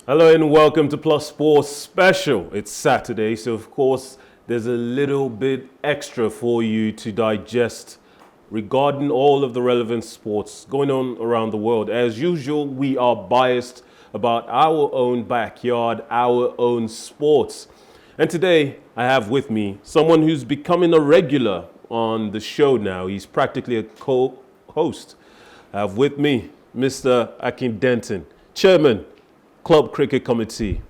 Hello and welcome to Plus Sports Special. It's Saturday, so of course there's a little bit extra for you to digest regarding all of the relevant sports going on around the world. As usual, we are biased about our own backyard, our own sports. And today I have with me someone who's becoming a regular on the show now. He's practically a co-host. I have with me Mr. Akin Denton, Chairman, Club Cricket Committee.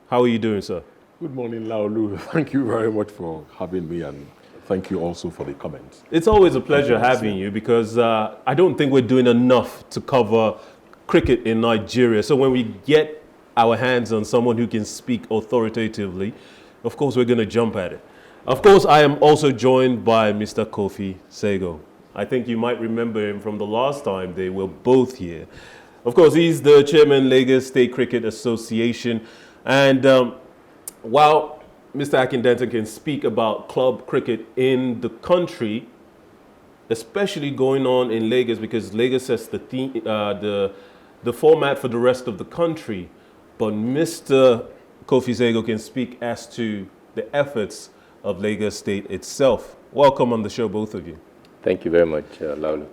How are you doing, sir? Good morning, Laolu. Thank you very much for having me, and thank you also for the comments. It's always a pleasure having you because I don't think we're doing enough to cover cricket in Nigeria. So when we get our hands on someone who can speak authoritatively, of course we're going to jump at it. Of course, I am also joined by Mr. Kofi Sagoe. I think you might remember him from the last time they were both here. Of course, he's the chairman, Lagos State Cricket Association. And while Mr. Akin Denton can speak about club cricket in the country, especially going on in Lagos, because Lagos sets the format for the rest of the country, but Mr. Kofi Sagoe can speak as to the efforts of Lagos State itself. Welcome on the show, both of you. Thank you very much, Laulu.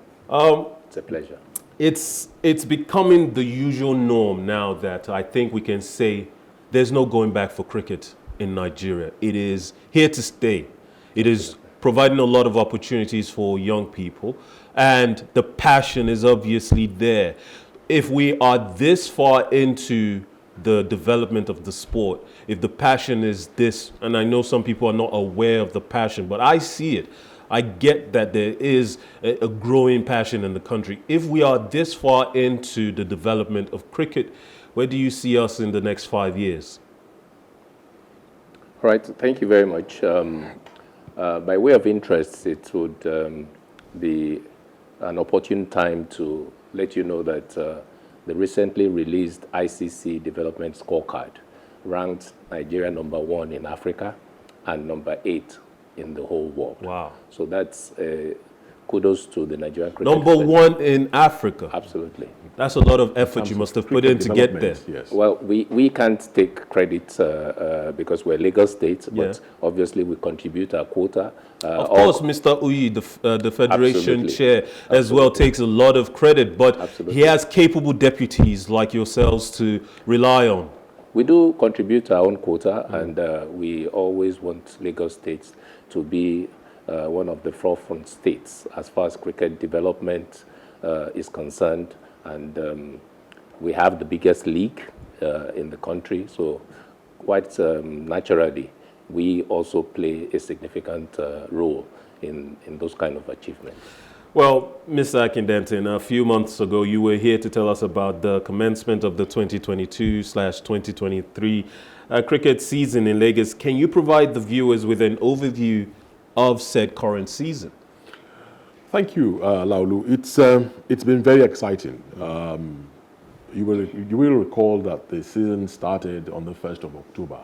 It's a pleasure. It's becoming the usual norm now that I think we can say there's no going back for cricket in Nigeria. It is here to stay. It is providing a lot of opportunities for young people, and the passion is obviously there. If we are this far into the development of the sport, if the passion is this, and I know some people are not aware of the passion, but I see it. I get that there is a growing passion in the country. If we are this far into the development of cricket, where do you see us in the next 5 years? All right, thank you very much. By way of interest, it would be an opportune time to let you know that the recently released ICC Development Scorecard ranked Nigeria #1 in Africa and #8 in the whole world. Wow. So that's kudos to the Nigerian cricket. #1 in Africa. Absolutely. That's a lot of effort you must have put in to get there. Yes. Well, we can't take credit because we're Lagos State, but obviously we contribute our quota. Of course, Mr. Uyi, the Federation Absolutely. chair, as well, takes a lot of credit, but Absolutely. he has capable deputies like yourselves to rely on. We do contribute our own quota, and we always want Lagos State to be one of the forefront states as far as cricket development is concerned. And we have the biggest league in the country, so quite naturally, we also play a significant role in those kind of achievements. Well, Mr. Akin Denton, a few months ago, you were here to tell us about the commencement of the 2022/2023 cricket season in Lagos. Can you provide the viewers with an overview of said current season? Thank you, Laulu. It's been very exciting. You will recall that the season started on the 1st of October.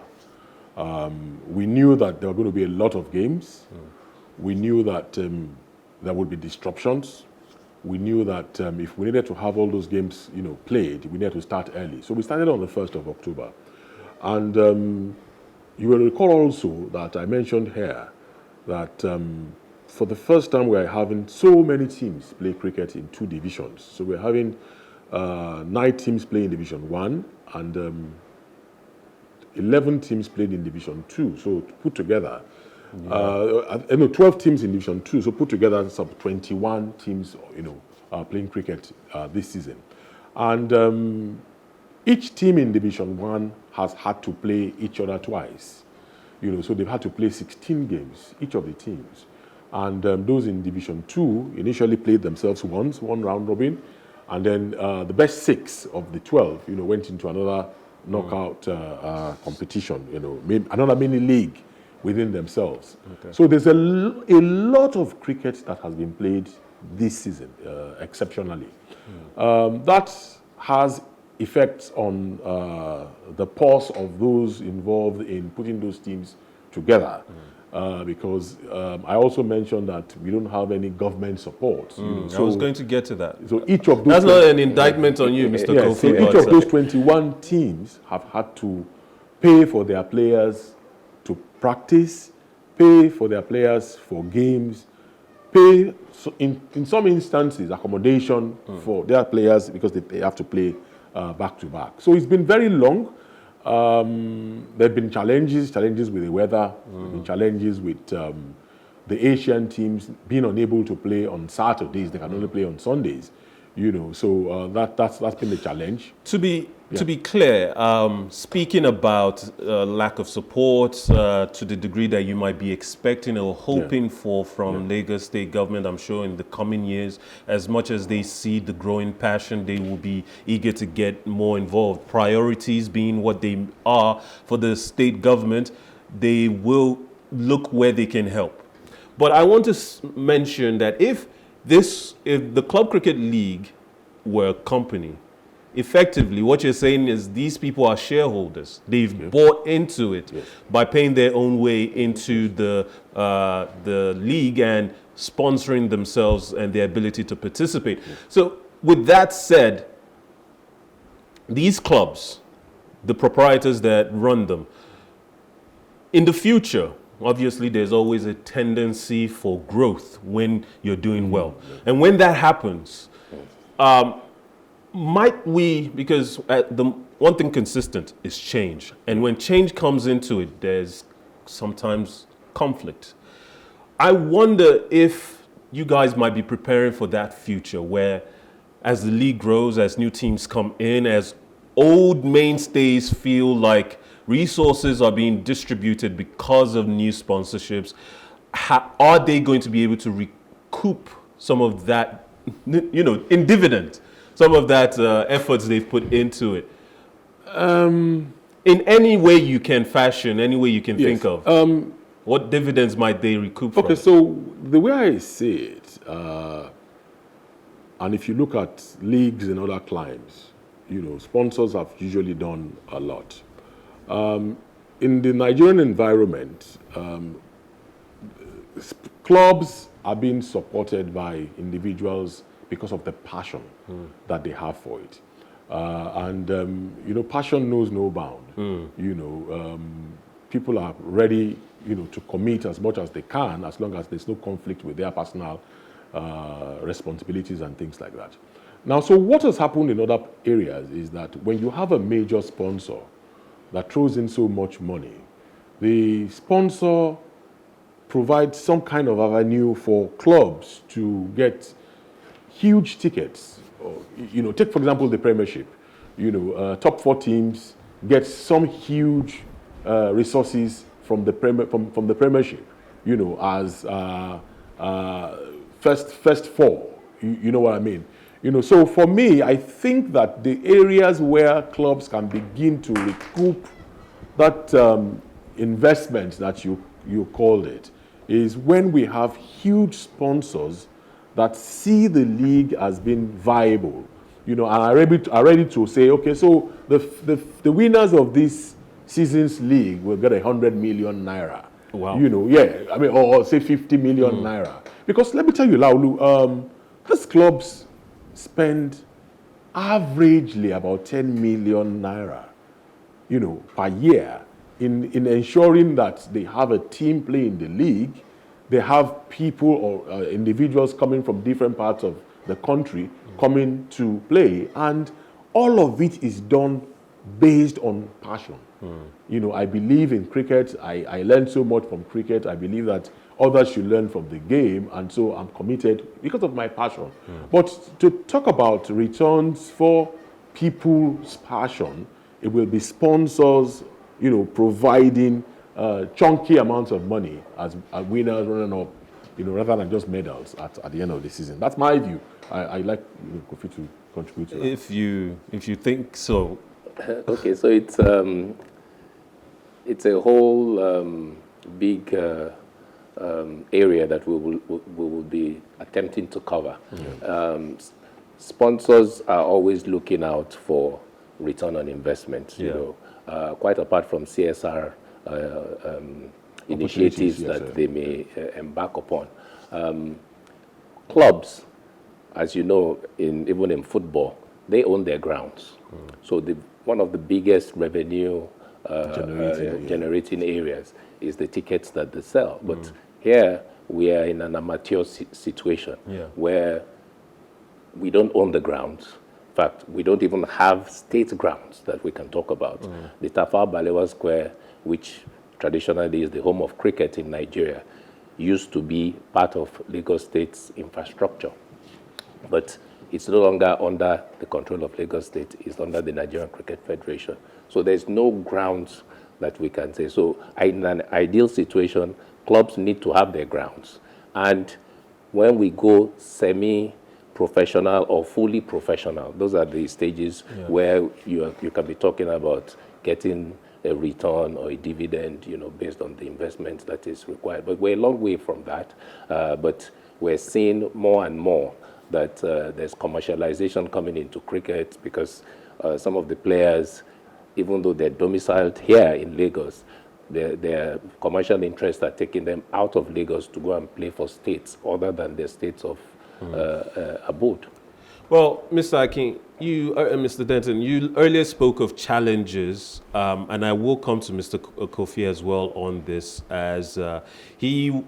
We knew that there were going to be a lot of games. We knew that there would be disruptions. We knew that if we needed to have all those games, played, we needed to start early. So we started on the 1st of October. And you will recall also that I mentioned here that for the first time we're having so many teams play cricket in 2 divisions. So we're having 9 teams playing in Division 1 and 11 teams playing in Division 2. So put together, 12 teams in Division 2. So put together, some 21 teams, playing cricket this season. And each team in Division 1 has had to play each other twice. So they've had to play 16 games, each of the teams. And those in Division 2 initially played themselves once, one round robin. And then the best 6 of the 12, went into another knockout competition, another mini league within themselves. Okay. So there's a lot of cricket that has been played this season, exceptionally. That has effects on the pulse of those involved in putting those teams together. because I also mentioned that we don't have any government support. I was going to get to that. So each of those... That's not an indictment on you, Mr. Yes, Kofi. so each of those 21 teams have had to pay for their players to practice, pay for their players for games, pay, in some instances, accommodation for their players because they have to play back-to-back. So it's been very long. There have been challenges with the weather, there have been challenges with the Asian teams being unable to play on Saturdays. They can only play on Sundays, so that's been the challenge. To be clear, speaking about lack of support to the degree that you might be expecting or hoping for from Lagos State government, I'm sure in the coming years, as much as they see the growing passion, they will be eager to get more involved. Priorities being what they are for the state government, they will look where they can help. But I want to mention that if the Club Cricket League were a company, effectively, what you're saying is these people are shareholders. They've bought into it by paying their own way into the league and sponsoring themselves and their ability to participate. So with that said, these clubs, the proprietors that run them, in the future, obviously there's always a tendency for growth when you're doing well. And when that happens, might we, because the one thing consistent is change. And when change comes into it, there's sometimes conflict. I wonder if you guys might be preparing for that future where as the league grows, as new teams come in, as old mainstays feel like resources are being distributed because of new sponsorships, are they going to be able to recoup some of that, in dividend? Some of that efforts they've put into it. In any way you can fashion, any way you can think of. What dividends might they recoup from? Okay, so the way I see it, and if you look at leagues in other climes, sponsors have usually done a lot. In the Nigerian environment, clubs are being supported by individuals because of the passion that they have for it. Passion knows no bound. People are ready, to commit as much as they can as long as there's no conflict with their personal responsibilities and things like that. Now, so what has happened in other areas is that when you have a major sponsor that throws in so much money, the sponsor provides some kind of avenue for clubs to get huge tickets. Take for example the Premiership. Top 4 teams get some huge resources from the Premiership. As first 4. You know what I mean? So for me, I think that the areas where clubs can begin to recoup that investment that you called it is when we have huge sponsors that see the league as being viable, and are ready to say, okay, so the winners of this season's league will get 100 million naira. Wow. Or say 50 million naira. Because let me tell you, Laulu, these clubs spend averagely about 10 million naira, per year in ensuring that they have a team playing the league. They have people or individuals coming from different parts of the country coming to play, and all of it is done based on passion. I believe in cricket. I learned so much from cricket. I believe that others should learn from the game, and so I'm committed because of my passion. But to talk about returns for people's passion, it will be sponsors, providing chunky amounts of money as winners running up, rather than just medals at the end of the season. That's my view. I like Kofi to contribute to that. If you think so. Okay, so it's a whole big area that we will be attempting to cover. Sponsors are always looking out for return on investment. Quite apart from CSR initiatives Yes, that they may embark upon. Clubs, as you know, even in football, they own their grounds. So one of the biggest revenue generating areas is the tickets that they sell. But here we are in an amateur situation where we don't own the grounds. In fact, we don't even have state grounds that we can talk about. The Tafawa Balewa Square, which traditionally is the home of cricket in Nigeria, used to be part of Lagos State's infrastructure. But it's no longer under the control of Lagos State. It's under the Nigerian Cricket Federation. So there's no grounds that we can say. So in an ideal situation, clubs need to have their grounds. And when we go semi-professional or fully professional, those are the stages where you can be talking about getting a return or a dividend, based on the investment that is required. But we're a long way from that. But we're seeing more and more that there's commercialization coming into cricket because some of the players, even though they're domiciled here in Lagos, their commercial interests are taking them out of Lagos to go and play for states other than their states of abode. Well, Mr. Akin, Mr. Denton, you earlier spoke of challenges, and I will come to Mr. Kofi as well on this, as he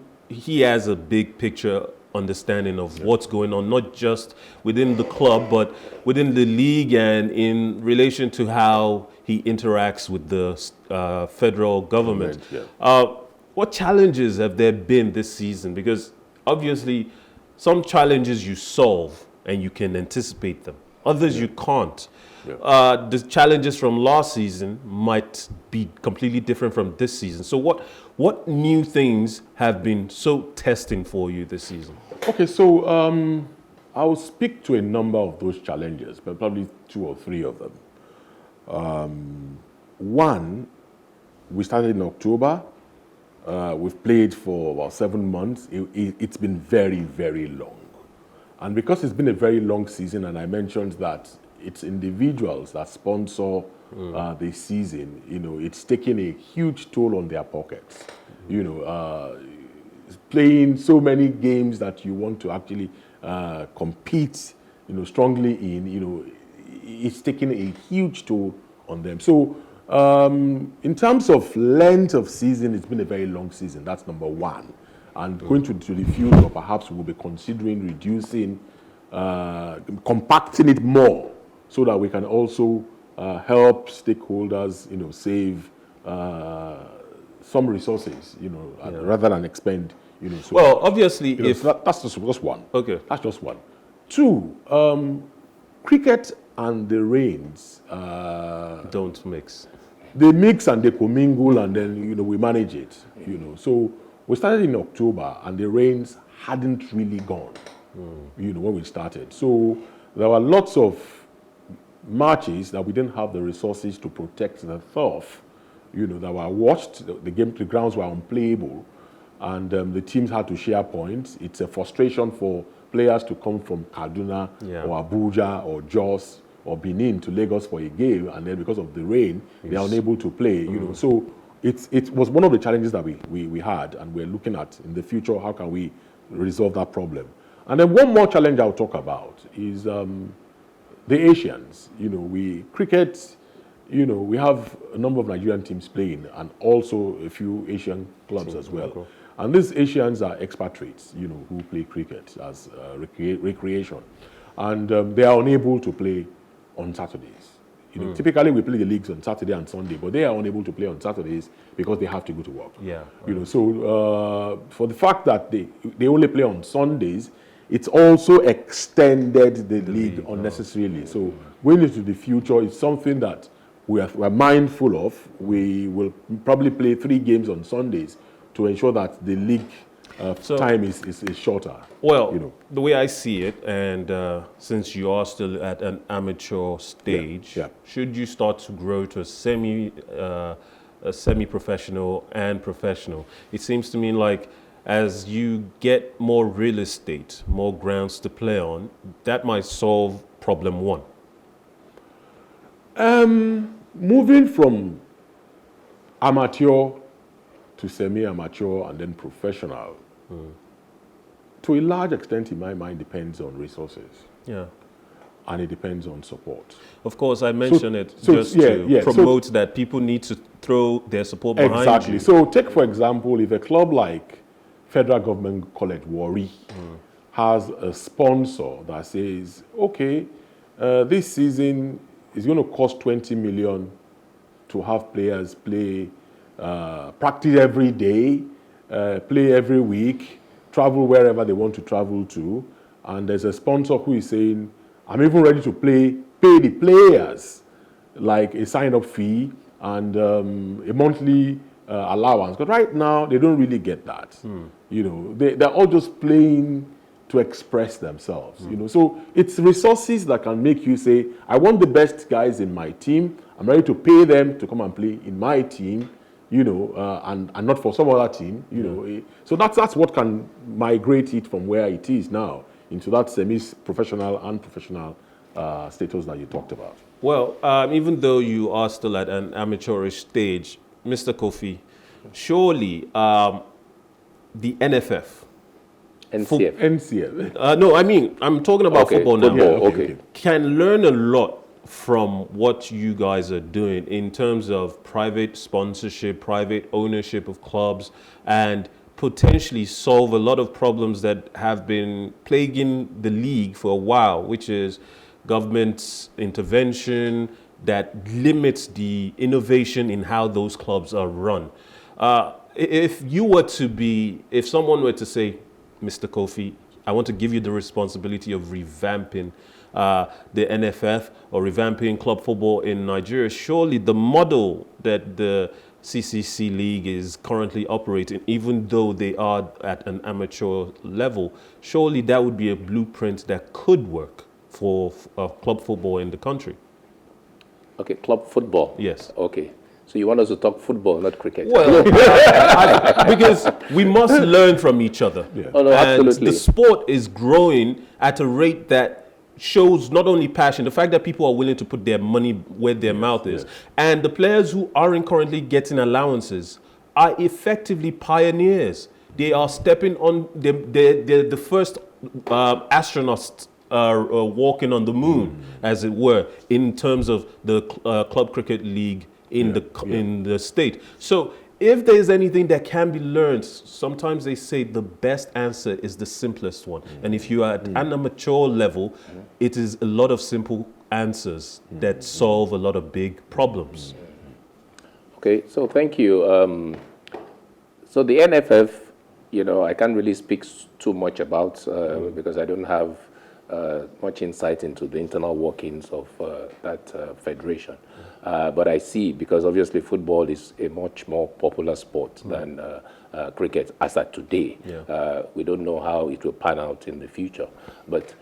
has a big picture understanding of what's going on, not just within the club, but within the league and in relation to how he interacts with the federal government. What challenges have there been this season? Because obviously some challenges you solve and you can anticipate them. Others you can't. The challenges from last season might be completely different from this season. So what new things have been so testing for you this season? Okay, so I'll speak to a number of those challenges, but probably 2 or 3 of them. One, we started in October. We've played for about 7 months. It's been very, very long. And because it's been a very long season, and I mentioned that it's individuals that sponsor the season, it's taking a huge toll on their pockets. Playing so many games that you want to actually compete, strongly in, it's taking a huge toll on them. So in terms of length of season, it's been a very long season. That's number one. And going to the future, perhaps we'll be considering reducing, compacting it more so that we can also help stakeholders, save some resources, rather than expend, so well, obviously, that's just one. Okay. That's just one. 2, cricket and the rains don't mix. They mix and they commingle, and then we manage it. So we started in October, and the rains hadn't really gone. When we started, so there were lots of matches that we didn't have the resources to protect the turf. That were watched. The grounds were unplayable, and the teams had to share points. It's a frustration for players to come from Kaduna or Abuja or Jos or Benin to Lagos for a game, and then because of the rain, they are unable to play. So it was one of the challenges that we had, and we're looking at in the future, how can we resolve that problem. And then one more challenge I'll talk about is the Asians. Cricket, we have a number of Nigerian teams playing, and also a few Asian clubs as well. And these Asians are expatriates, who play cricket as recreation. And they are unable to play on Saturdays. Typically we play the leagues on Saturday and Sunday, but they are unable to play on Saturdays because they have to go to work. So for the fact that they only play on Sundays, it's also extended the league unnecessarily. So going into the future, it's something that we're mindful of. We will probably play 3 games on Sundays to ensure that the league time is shorter. Well, the way I see it, and since you are still at an amateur stage, should you start to grow to a semi-professional and professional, it seems to me like as you get more real estate, more grounds to play on, that might solve problem 1. Moving from amateur to semi-amateur and then professional, to a large extent, in my mind, depends on resources. Yeah. And it depends on support. Of course, I mentioned to promote that people need to throw their support behind Exactly. you. So take, for example, if a club like federal government call it Warri has a sponsor that says, okay, this season is going to cost 20 million to have players play, practice every day, play every week, travel wherever they want to travel to, and there's a sponsor who is saying, I'm even ready to pay the players like a sign-up fee and a monthly allowance. But right now, they don't really get that. You know, they're all just playing to express themselves. You know, so it's resources that can make you say, I want the best guys in my team. I'm ready to pay them to come and play in my team. You know, and not for some other team. You know, so that's what can migrate it from where it is now into that semi-professional and professional status that you talked about. Well, even though you are still at an amateurish stage, Mr. Kofi, surely the NFF, NCF. no, I mean, I'm talking about football now, Okay. can learn a lot from what you guys are doing in terms of private sponsorship, private ownership of clubs, and potentially solve a lot of problems that have been plaguing the league for a while, which is government intervention that limits the innovation in how those clubs are run. If someone were to say, Mr. Kofi, I want to give you the responsibility of revamping the NFF or revamping club football in Nigeria, surely the model that the CCC League is currently operating, even though they are at an amateur level, surely that would be a blueprint that could work for club football in the country. Okay, club football. Yes. Okay. So you want us to talk football, not cricket? Well, because we must learn from each other. Yeah. Oh, no, And absolutely. the sport is growing at a rate that shows not only passion, the fact that people are willing to put their money where their mouth is. And the players who aren't currently getting allowances are effectively pioneers. They are stepping on, they're the first astronauts walking on the moon, as it were, in terms of the club cricket league in the state. So if there's anything that can be learned, sometimes they say the best answer is the simplest one. And if you are at an amateur level, it is a lot of simple answers that solve a lot of big problems. Okay, so thank you. So the NFF, you know, I can't really speak too much about because I don't have much insight into the internal workings of that federation. But I see, because obviously football is a much more popular sport than cricket as at today. We don't know how it will pan out in the future. But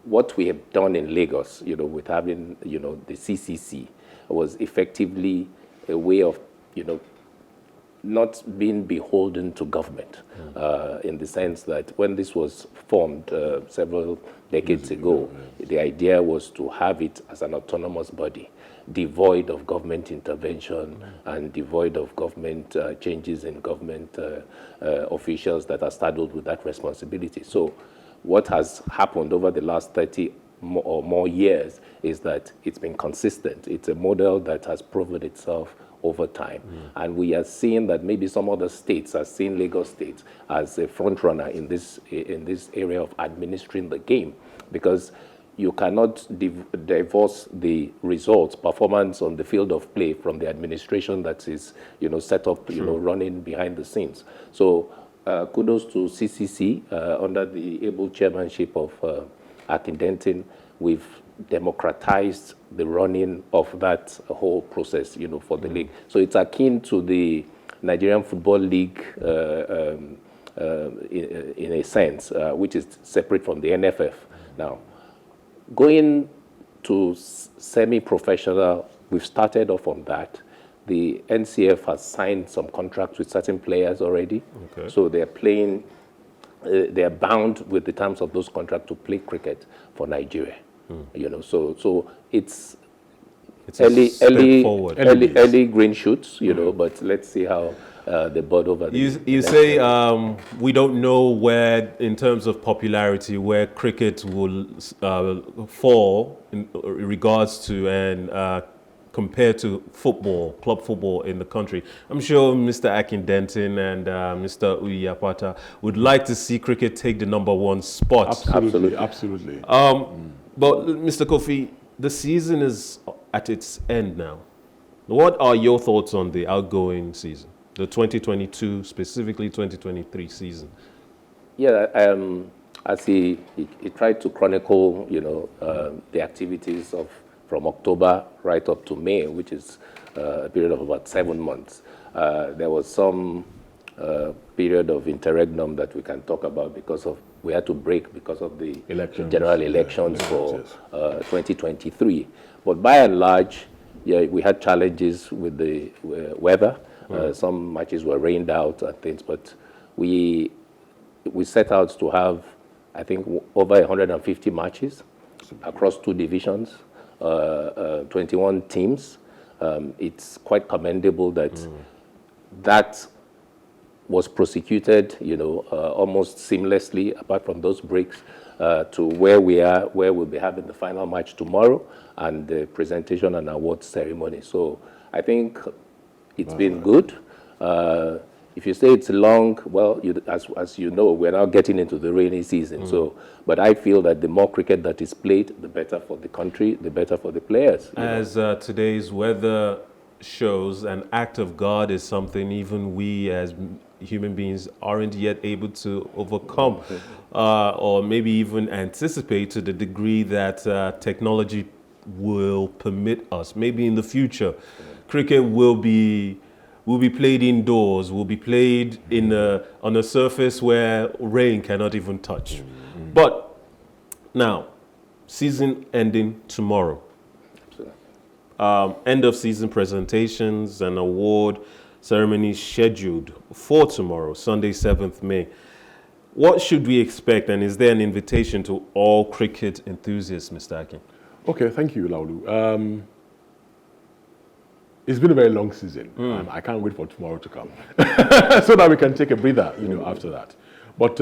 what we have done in Lagos, you know, with having, you know, the CCC was effectively a way of, you know, not being beholden to government, in the sense that when this was formed several decades ago, the idea was to have it as an autonomous body, devoid of government intervention and devoid of government changes in government officials that are saddled with that responsibility. So what has happened over the last 30 or more years is that it's been consistent. It's a model that has proven itself over time. And we are seeing that maybe some other states are seeing Lagos State as a front runner in this area of administering the game, because you cannot divorce the results, performance on the field of play from the administration that is, you know, set up, you know, running behind the scenes. So kudos to CCC under the able chairmanship of Akin Denton. We've democratized the running of that whole process, you know, for the league. So it's akin to the Nigerian Football League in a sense, which is separate from the NFF. Now, going to semi-professional, we've started off on that. The NCF has signed some contracts with certain players already. Okay. So they're playing, they're bound with the terms of those contracts to play cricket for Nigeria. You know, so it's a step forward. early green shoots, you know, but let's see how the board over the You say we don't know where, in terms of popularity, where cricket will fall in regards to and compared to football, club football in the country. I'm sure Mr. Akin, Denton and Mr. Uyapata would like to see cricket take the #1 spot. Absolutely. But Mr. Kofi, the season is at its end now. What are your thoughts on the outgoing season, the 2022, specifically 2023 season? Yeah, as he tried to chronicle, the activities from October right up to May, which is a period of about 7 months. There was some period of interregnum that we can talk about because we had to break because of the general elections for 2023. But by and large, we had challenges with the weather. Some matches were rained out and things, but we set out to have, I think, over 150 matches across 2 divisions, 21 teams. It's quite commendable that that was prosecuted, almost seamlessly, apart from those breaks, to where we are, where we'll be having the final match tomorrow and the presentation and awards ceremony. So I think it's been good. If you say it's long, well, as you know, we're now getting into the rainy season. So, but I feel that the more cricket that is played, the better for the country, the better for the players. As today's weather shows, an act of God is something even we as human beings aren't yet able to overcome, or maybe even anticipate to the degree that technology will permit us. Maybe in the future, cricket will be played indoors, will be played on a surface where rain cannot even touch. But now, season ending tomorrow. End of season presentations and award ceremonies scheduled for tomorrow, Sunday, 7th May. What should we expect, and is there an invitation to all cricket enthusiasts, Mr. Akin? Okay, thank you, Laulu. It's been a very long season, and I can't wait for tomorrow to come so that we can take a breather, after that. But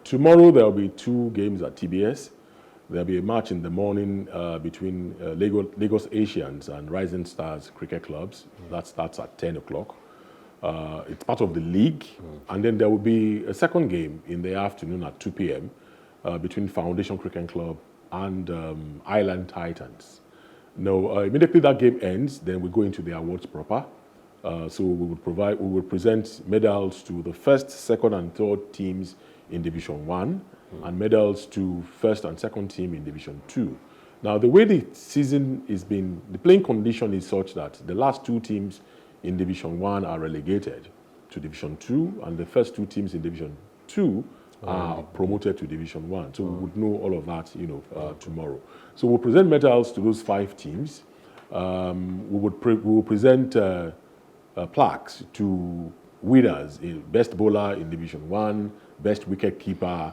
tomorrow there will be 2 games at TBS. There'll be a match in the morning between Lagos Asians and Rising Stars Cricket Clubs. That starts at 10 o'clock. It's part of the league. And then there will be a second game in the afternoon at 2 p.m. Between Foundation Cricket Club and Island Titans. Now, immediately that game ends, then we go into the awards proper. So we will present medals to the first, second, and third teams in Division 1, and medals to first and second team in Division 2. Now, the way the season is being, the playing condition is such that the last 2 teams in Division 1 are relegated to Division 2, and the first 2 teams in Division 2 are promoted to Division 1. So we would know all of that, tomorrow. So we'll present medals to those 5 teams. We will present plaques to winners in best bowler in Division 1, best wicket keeper,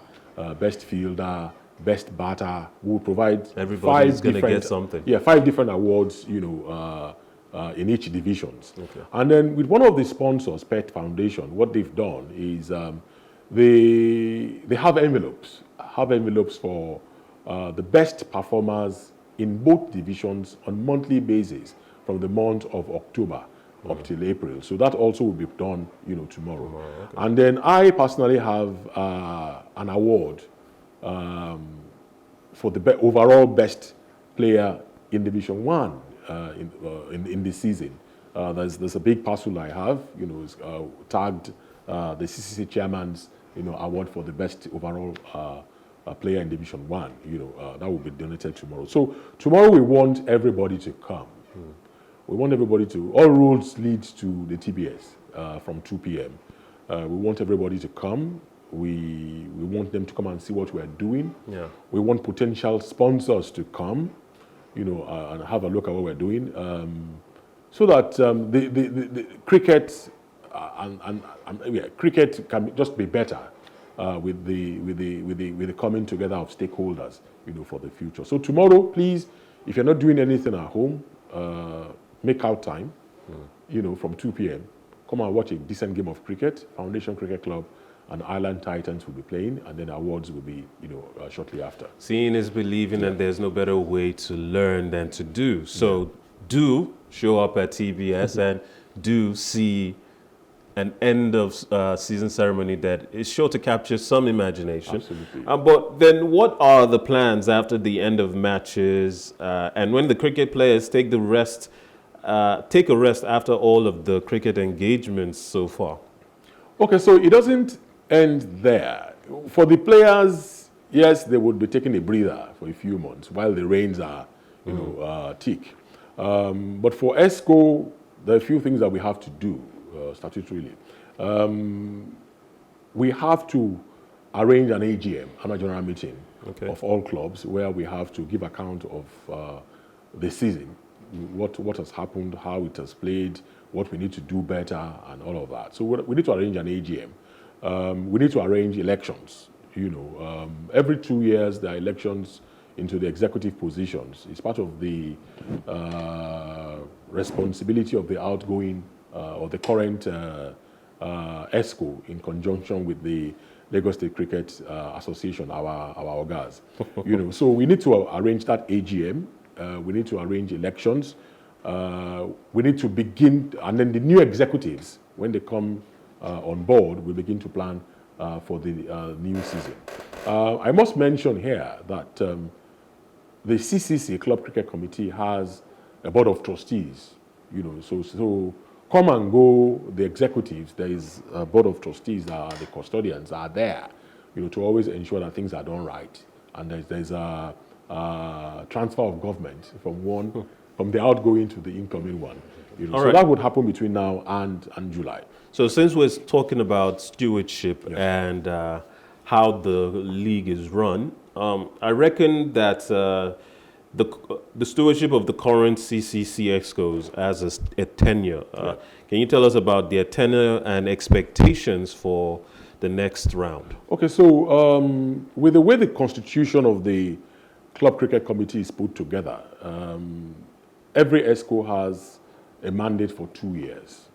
best fielder, best batter. We'll provide Everybody's going to get something. Yeah, 5 different awards, in each divisions. Okay. And then with one of the sponsors, Pet Foundation, what they've done is they have envelopes for the best performers in both divisions on monthly basis from the month of October up till April. So that also will be done, tomorrow. Okay. And then I personally have an award for the overall best player in Division 1 in this season. There's a big parcel I have, it's tagged the CCC chairman's, award for the best overall player in Division 1. That will be donated tomorrow. So tomorrow we want everybody to come. We want everybody to, all roads lead to the TBS from 2 p.m. We want everybody to come. We want them to come and see what we're doing. Yeah. We want potential sponsors to come, and have a look at what we're doing, so that the cricket cricket can just be better with the coming together of stakeholders, for the future. So tomorrow, please, if you're not doing anything at home, make out time, from 2 p.m. come and watch a decent game of cricket. Foundation Cricket Club and Island Titans will be playing, and then awards will be, shortly after. Seeing is believing, and there's no better way to learn than to do. So do show up at TBS and do see an end of season ceremony that is sure to capture some imagination. Absolutely. But then what are the plans after the end of matches and when the cricket players take a rest after all of the cricket engagements so far? Okay, so it doesn't end there. For the players, yes, they would be taking a breather for a few months while the rains are, thick. But for ESCO, there are a few things that we have to do statutorily. We have to arrange an AGM, annual general meeting, of all clubs, where we have to give account of the season, what has happened, how it has played, what we need to do better, and all of that. So we need to arrange an AGM. We need to arrange elections. Every 2 years there are elections into the executive positions. It's part of the responsibility of the outgoing or the current ESCO in conjunction with the Lagos State Cricket Association, our organs. So we need to arrange that AGM. We need to arrange elections. We need to begin, and then the new executives, when they come on board, will begin to plan for the new season. I must mention here that the CCC, Club Cricket Committee, has a board of trustees. So come and go, the executives, there is a board of trustees, the custodians are there, to always ensure that things are done right. And there's a transfer of government from the outgoing to the incoming one. So that would happen between now and July. So since we're talking about stewardship and how the league is run, I reckon that the stewardship of the current CCC ESCOs has a tenure. Can you tell us about their tenure and expectations for the next round? Okay, so with the way the constitution of the Club Cricket Committee is put together, every ESCO has a mandate for 2 years.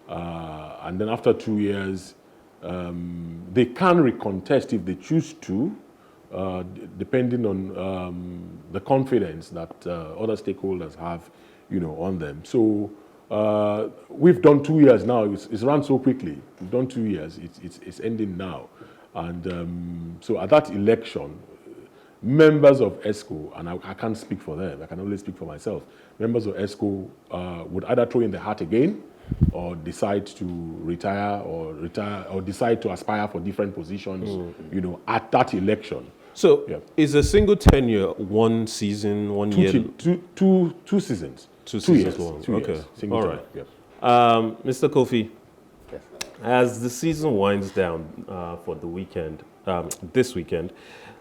And then after 2 years, they can recontest if they choose to, depending on the confidence that other stakeholders have, on them. So we've done 2 years now. It's run so quickly. We've done 2 years. It's ending now. And so at that election, members of ESCO, and I can't speak for them, I can only speak for myself, members of ESCO would either throw in the hat again or decide to retire or decide to aspire for different positions, at that election. So is a single tenure 1 season, 1 year? Two seasons. 2 seasons. 2 years. Okay. Single all tenure. right. Mr. Kofi, Yes. as the season winds down for the weekend, this weekend,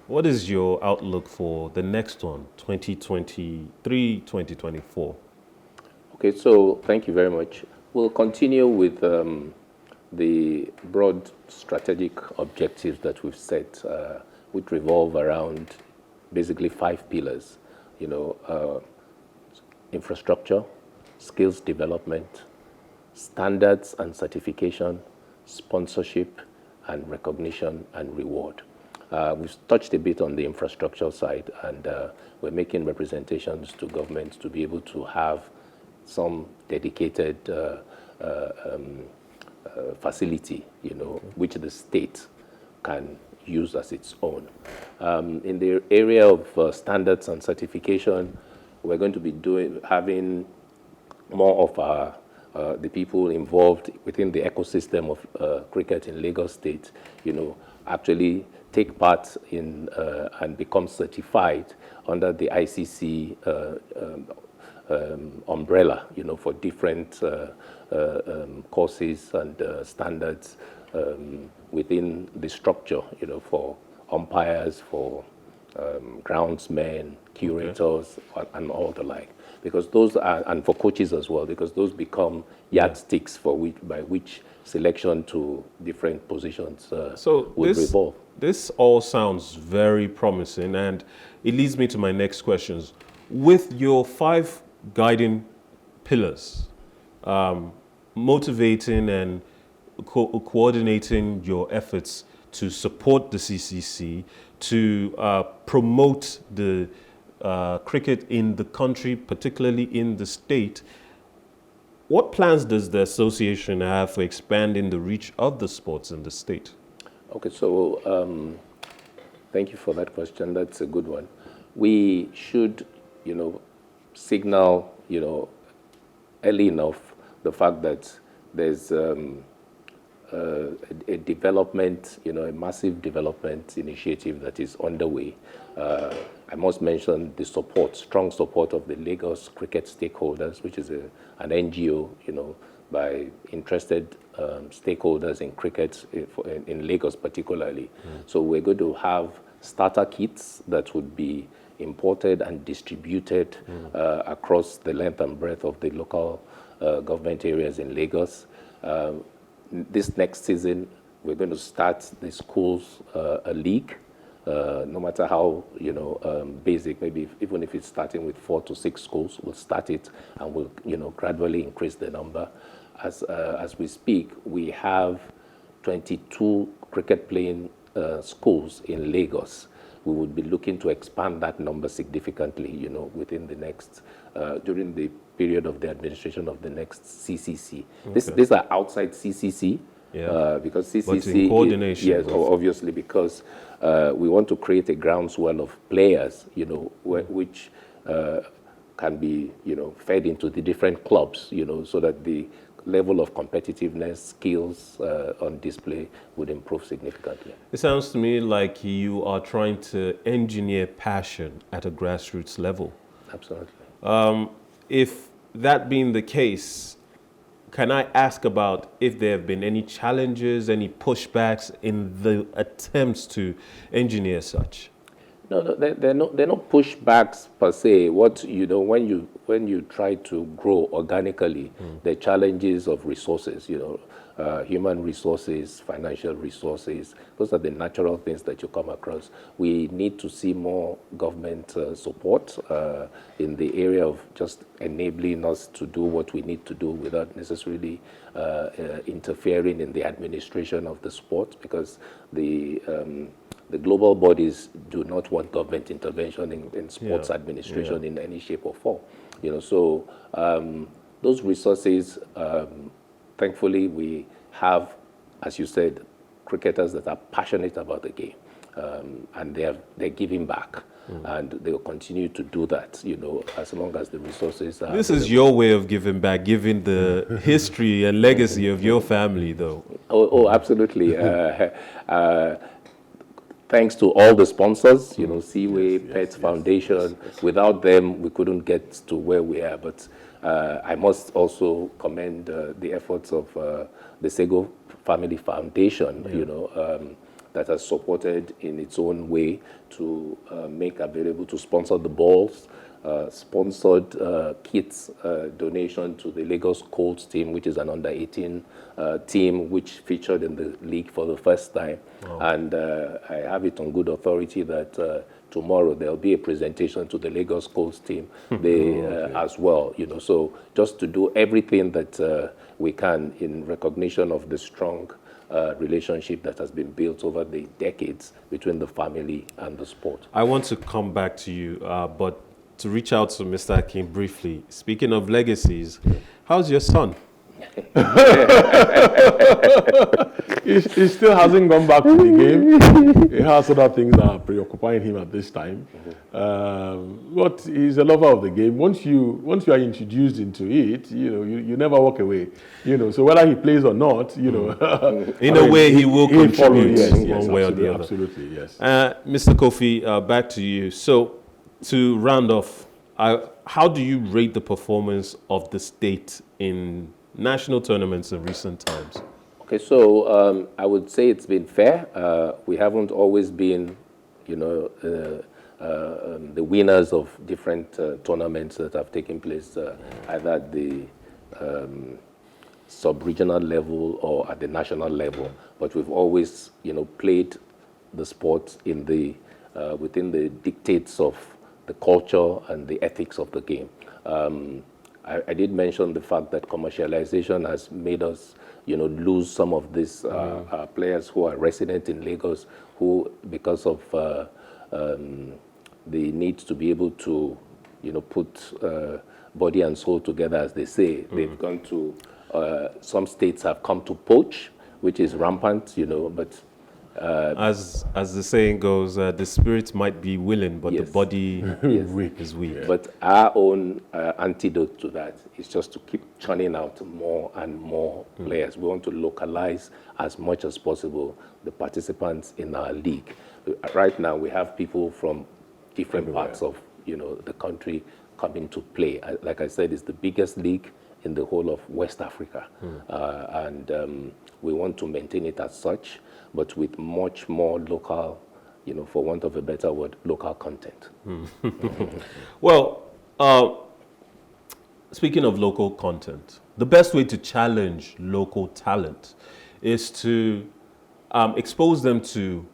what is your outlook for the next one, 2023, 2024? Okay, so thank you very much. We'll continue with the broad strategic objectives that we've set, which revolve around basically 5 pillars, infrastructure, skills development, standards and certification, sponsorship, and recognition and reward. We've touched a bit on the infrastructure side, and we're making representations to government to be able to have some dedicated facility, which the state can use as its own. In the area of standards and certification, we're going to be having more of the people involved within the ecosystem of cricket in Lagos State, actually take part in and become certified under the ICC umbrella, for different courses and standards within the structure, for umpires, for groundsmen, curators, and all the like. Because those are, and for coaches as well, because those become yardsticks by which selection to different positions would revolve. This all sounds very promising, and it leads me to my next questions. With your 5 guiding pillars, motivating and coordinating your efforts to support the CCC, to promote the cricket in the country, particularly in the state. What plans does the association have for expanding the reach of the sports in the state? Okay, so thank you for that question. That's a good one. We should, signal, early enough the fact that there's a development, a massive development initiative that is underway. I must mention the strong support of the Lagos cricket stakeholders, which is an NGO, by interested stakeholders in cricket in Lagos particularly. So we're going to have starter kits that would be imported and distributed across the length and breadth of the local government areas in Lagos. This next season, we're going to start the schools a league, no matter how basic. Maybe even if it's starting with 4 to 6 schools, we'll start it and we'll gradually increase the number. As we speak, we have 22 cricket playing schools in Lagos. We would be looking to expand that number significantly, within the next, during the period of the administration of the next CCC. Okay. These are outside CCC, because CCC, but in coordination. Yes, obviously, because we want to create a groundswell of players, which can be, fed into the different clubs, so that the level of competitiveness, skills on display would improve significantly. It sounds to me like you are trying to engineer passion at a grassroots level. Absolutely. If that being the case, can I ask about if there have been any challenges, any pushbacks in the attempts to engineer such? No, they're not pushbacks per se. What when you try to grow organically, the challenges of resources, human resources, financial resources, those are the natural things that you come across. We need to see more government support in the area of just enabling us to do what we need to do without necessarily interfering in the administration of the sport, because the global bodies do not want government intervention in sports administration in any shape or form. So those resources, thankfully, we have, as you said, cricketers that are passionate about the game, and they're giving back. And they will continue to do that, as long as the resources are. This is your way of giving back, given the history and legacy of your family, though. Oh, absolutely. Thanks to all the sponsors, Seaway, Pets Foundation. Without them, we couldn't get to where we are. But I must also commend the efforts of the Sagoe Family Foundation, that has supported in its own way to make available, to sponsor the balls, sponsored kits donation to the Lagos Colts team, which is an under-18 team which featured in the league for the first time. Wow. And I have it on good authority that tomorrow there'll be a presentation to the Lagos Colts team as well. So just to do everything that we can in recognition of the strong relationship that has been built over the decades between the family and the sport. I want to come back to you, but to reach out to Mr. Akin briefly. Speaking of legacies, how's your son? He still hasn't gone back to the game. He has other things that are preoccupying him at this time. But he's a lover of the game. Once you are introduced into it, you never walk away. So whether he plays or not, in a way he will contribute one way or the other. Absolutely, yes. Mr. Kofi, back to you. So to round off, how do you rate the performance of the state in national tournaments in recent times? Okay, so I would say it's been fair. We haven't always been, the winners of different tournaments that have taken place either at the sub-regional level or at the national level. But we've always, played the sport in the within the dictates of the culture and the ethics of the game. I did mention the fact that commercialization has made us, lose some of these players who are resident in Lagos, who, because of the need to be able to, put body and soul together, as they say, they've gone to, some states have come to poach, which is rampant, but as the saying goes, the spirit might be willing, but the body is weak. But our own antidote to that is just to keep churning out more and more players. We want to localize as much as possible the participants in our league. Right now, we have people from different parts of the country coming to play. Like I said, it's the biggest league in the whole of West Africa, and we want to maintain it as such, but with much more local, for want of a better word, local content. Well, speaking of local content, the best way to challenge local talent is to expose them to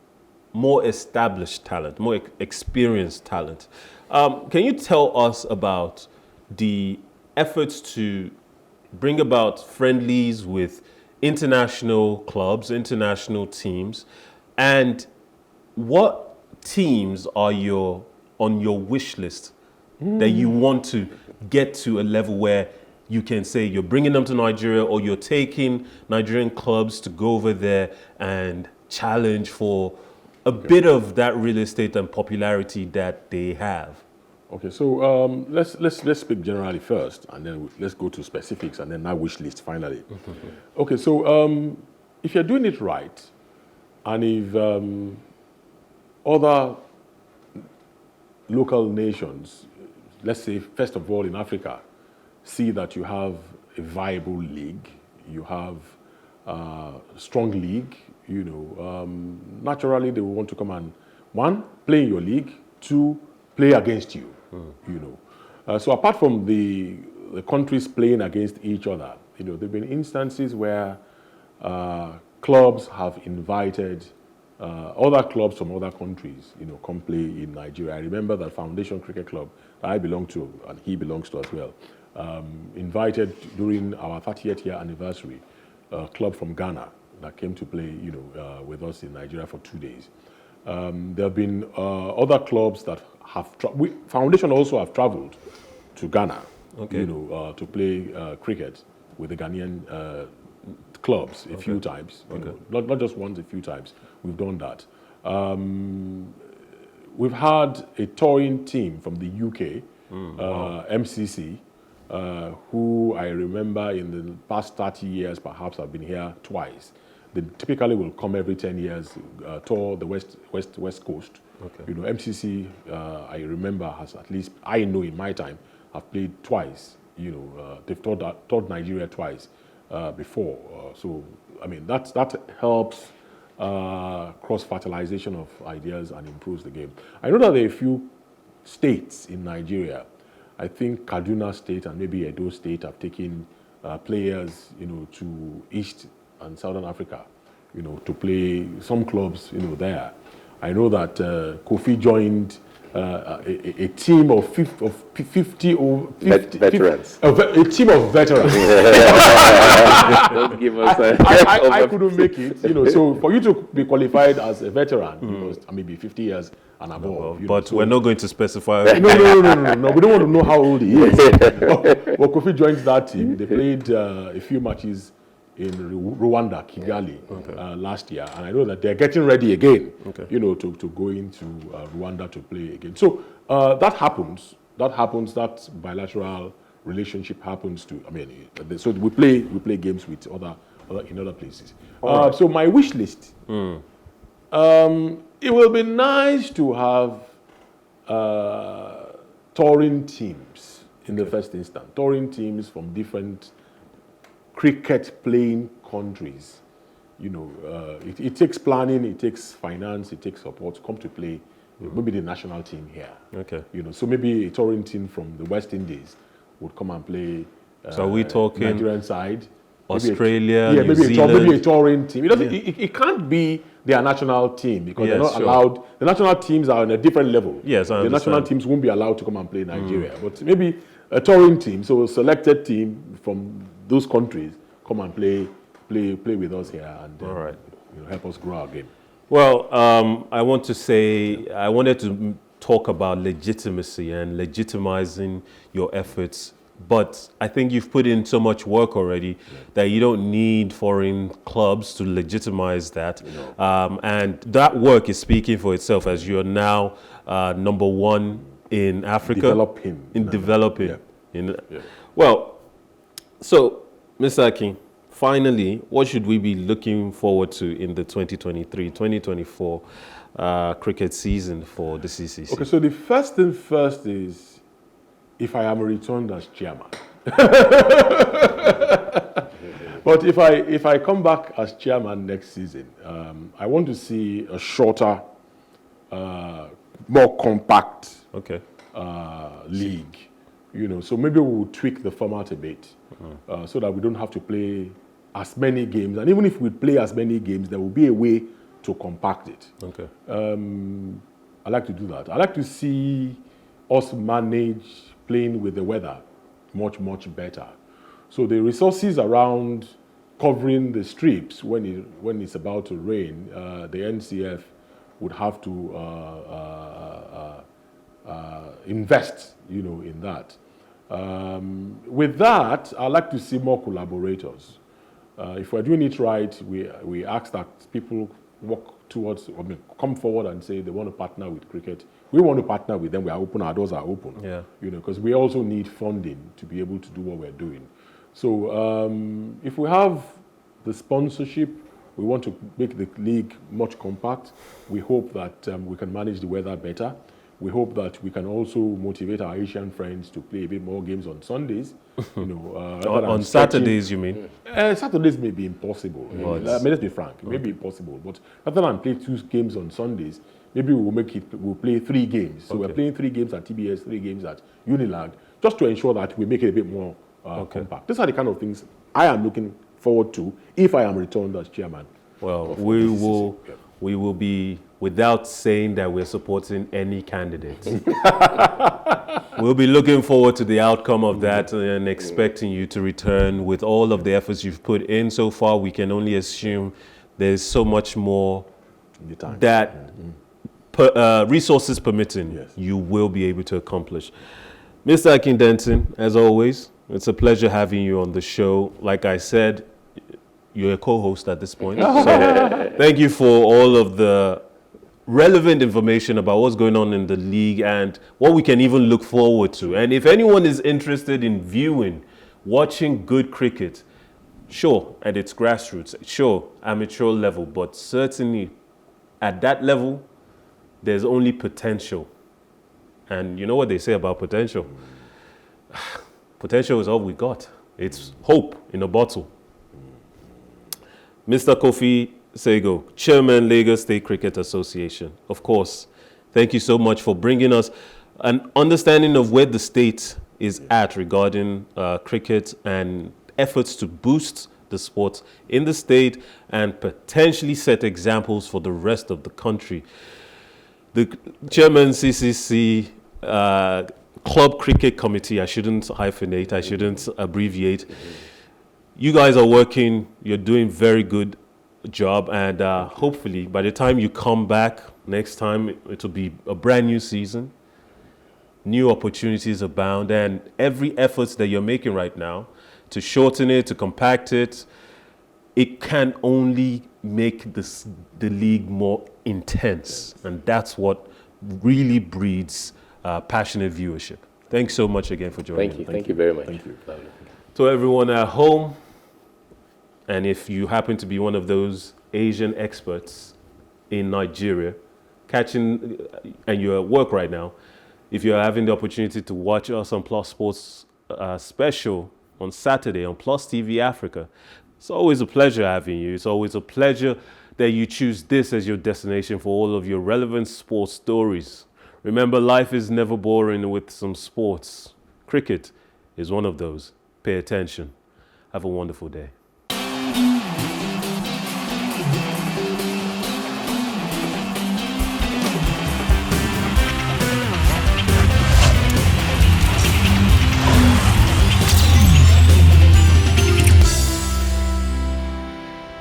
more established talent, more experienced talent. Can you tell us about the efforts to bring about friendlies with international clubs, international teams, and what teams are on your wish list that you want to get to a level where you can say you're bringing them to Nigeria, or you're taking Nigerian clubs to go over there and challenge for a bit of that real estate and popularity that they have? Okay, so let's speak generally first, and then let's go to specifics, and then our wish list finally. Okay, so if you're doing it right, and if other local nations, let's say first of all in Africa, see that you have a viable league, you have a strong league, naturally they will want to come and, one, play in your league, two, play against you. So apart from the countries playing against each other, there have been instances where clubs have invited other clubs from other countries, come play in Nigeria. I remember that Foundation Cricket Club that I belong to, and he belongs to as well, invited during our 30th year anniversary, a club from Ghana that came to play, with us in Nigeria for 2 days. There have been other clubs that have Foundation also have traveled to Ghana, to play cricket with the Ghanaian clubs a few times. Not just once, a few times. We've done that. We've had a touring team from the UK, MCC, who I remember in the past 30 years perhaps have been here twice. They typically will come every 10 years, tour the West Coast. MCC, I remember, has at least, I know in my time, have played twice. They've toured Nigeria twice before. So, I mean, that helps cross-fertilization of ideas and improves the game. I know that there are a few states in Nigeria. I think Kaduna State and maybe Edo State have taken players, to East and Southern Africa, to play some clubs, there. I know that Kofi joined a team of 50 veterans. A team of veterans. Don't give us I couldn't make it, So for you to be qualified as a veteran, you must maybe 50 years and above. But we're not going to specify. No. We don't want to know how old he is. Well, Kofi joined that team. They played a few matches in Rwanda, Kigali, last year, and I know that they're getting ready again, to go into Rwanda to play again. So that happens. That bilateral relationship happens too. I mean, so we play games with other in other places. So my wish list. It will be nice to have touring teams in the first instance. Touring teams from different cricket playing countries. It takes planning, it takes finance, it takes support to come to play. Maybe the national team here. So maybe a touring team from the West Indies would come and play. So are we talking Nigerian side? Australia, New Zealand? Maybe a touring team. It can't be their national team because they're not allowed. The national teams are on a different level. Yes, I The national understand. teams won't be allowed to come and play Nigeria. But maybe a touring team, so a selected team from those countries come and play with us here and All right. help us grow our game. Well, I wanted to talk about legitimacy and legitimizing your efforts, but I think you've put in so much work already that you don't need foreign clubs to legitimize that. And that work is speaking for itself as you're now number one in Africa. Developing. Well, so, Mr. Akin, finally, what should we be looking forward to in the 2023-2024 cricket season for the CCC? Okay, so the first thing first is if I am returned as chairman. But if I come back as chairman next season, I want to see a shorter, more compact league. So maybe we'll tweak the format a bit so that we don't have to play as many games. And even if we play as many games, there will be a way to compact it. Okay. I like to do that. I like to see us manage playing with the weather much, much better. So the resources around covering the strips when it's about to rain, the NCF would have to invest, in that. With that, I like to see more collaborators. If we're doing it right, we ask that people come forward and say they want to partner with cricket. We want to partner with them. We are open. Our doors are open. Yeah. Because we also need funding to be able to do what we're doing. So if we have the sponsorship, we want to make the league much compact. We hope that we can manage the weather better. We hope that we can also motivate our Asian friends to play a bit more games on Sundays. On Saturdays, you mean? Saturdays may be impossible. Let's be frank. It may be impossible. But rather than play 2 games on Sundays, maybe we'll play 3 games. So we're playing 3 games at TBS, 3 games at Unilag, just to ensure that we make it a bit more compact. These are the kind of things I am looking forward to if I am returned as chairman. Well, we will be, without saying that we're supporting any candidates. We'll be looking forward to the outcome of that and expecting you to return with all of the efforts you've put in so far. We can only assume there's so much more that, resources permitting, you will be able to accomplish. Mr. Akin Denton, as always, it's a pleasure having you on the show. Like I said, you're a co-host at this point. So thank you for all of the relevant information about what's going on in the league and what we can even look forward to. And if anyone is interested in watching good cricket, sure, at its grassroots, sure, amateur level, but certainly at that level, there's only potential. And you know what they say about potential? Potential is all we got. It's hope in a bottle. Mr. Kofi Sagoe, Chairman, Lagos State Cricket Association. Of course, thank you so much for bringing us an understanding of where the state is at regarding cricket and efforts to boost the sport in the state and potentially set examples for the rest of the country. The Chairman CCC Club Cricket Committee, I shouldn't hyphenate, I shouldn't abbreviate. You guys are working, you're doing very good job, and hopefully by the time you come back next time, it'll be a brand new season. New opportunities abound, and every effort that you're making right now to shorten it, to compact it, it can only make the league more intense, and that's what really breeds passionate viewership. Thanks so much again for joining. Thank you. Thank you very much. Thank you. To everyone at home, and if you happen to be one of those Asian experts in Nigeria, and you're at work right now, if you're having the opportunity to watch us on Plus Sports special on Saturday on PlusTvAfrica, it's always a pleasure having you. It's always a pleasure that you choose this as your destination for all of your relevant sports stories. Remember, life is never boring with some sports. Cricket is one of those. Pay attention. Have a wonderful day.